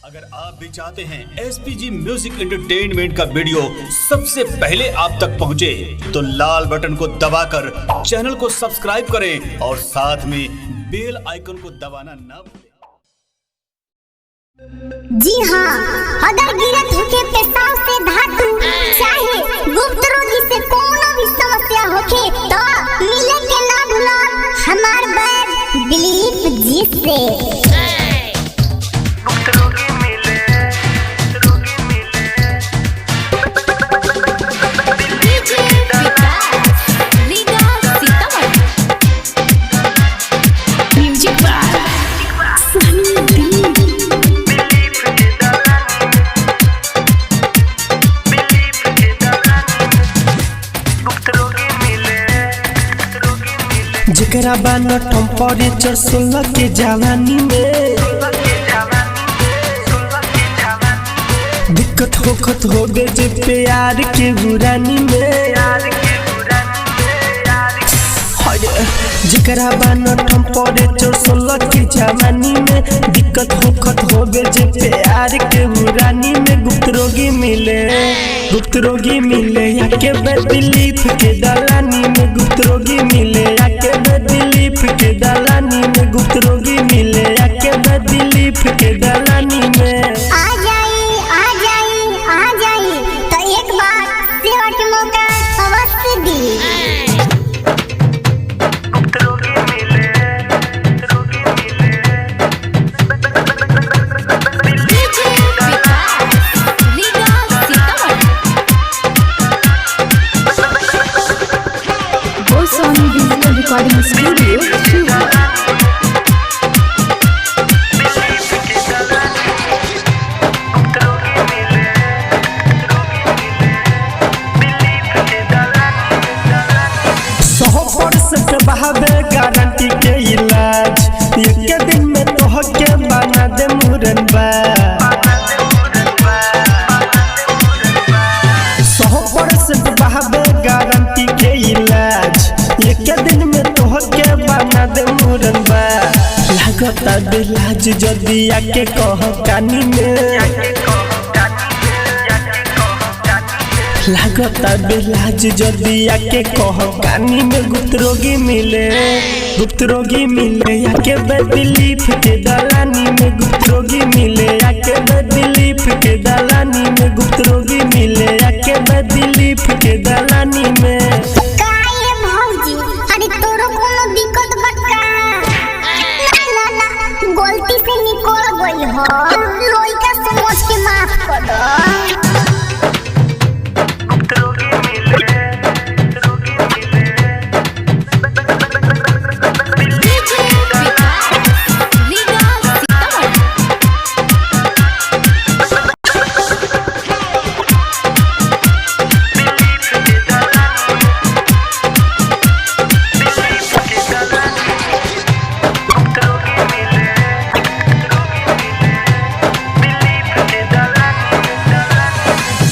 अगर आप भी चाहते हैं SPG म्यूजिक एंटरटेनमेंट का वीडियो सबसे पहले आप तक पहुंचे, तो लाल बटन को दबाकर चैनल को सब्सक्राइब करें और साथ में बेल आइकन को दबाना ना भूलें। जी हाँ, अगर गिरत होके पेशाब से धातु चाहे गुप्त रोगी से कोनो भी समस्या होके तो मिले के ना भूलो हमार बैग दिलीप जी से। जेकरा बानो टेम्परेचर 16 के जवानी में दिक्कत होखत हो गए जे प्यार के बुरानी में। जेकरा बानो टेम्परेचर 16 के जवानी में दिक्कत होखत हो गए जे प्यार के बुरानी में गुप्त रोगी मिले याके दिलीप के दलानी में गुप्त रोगी मिले याके दिलीप के दलानी में गुप्त रोगी मिले याके दिलीप के दलानी में। आ जाई तो एक बार सेवा के मौका अवश्य दी। Recording studio बहावे गारंटी के इलाज एक दिन में तोहके बना दे मुरनबा 100% बहावे गारंटी के इलाज एक दिन में तोहके बना दे मुरनबा। लागता बेलाज जदी आके कह कानी में लागता बेलाज जदी आके कह कानी में गुप्त रोगी मिले आके दिलीप के दलानी में गुप्त रोगी मिले आके दिलीप के दलानी में गुप्त रोगी मिले आके दिलीप के दलानी में। काहे भौजी, अरे तोरो कोनो दिक्कत बका? ना गलती से निकल गई हो, लइका समझ के माफ कर दो।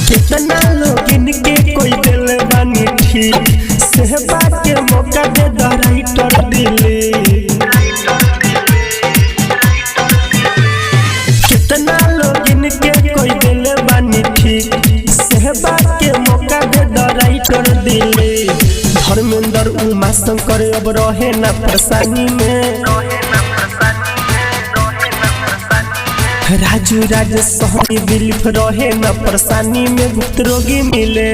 कितना लोग इनके कोई दिल बानी ठीक सेहबा के मौका दे राइटर दिले। कितना लोग इनके कोई दिल बानी ठीक सेहबा के मौका दे राइटर दिले। धर्मेंद्र उमा शंकर अब रहे ना परेशानी में राजू राज सोहनी दिलीप रहे न परेशानी में गुप्त रोगी मिले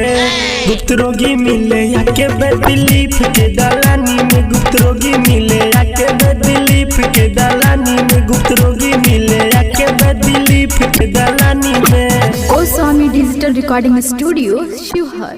याके दिलीप के दलानी में गुप्त रोगी मिले याके दिलीप के दलानी में गुप्त रोगी मिले याके दिलीप के दलानी में। Oswami Digital Recording Studio, Shivhar।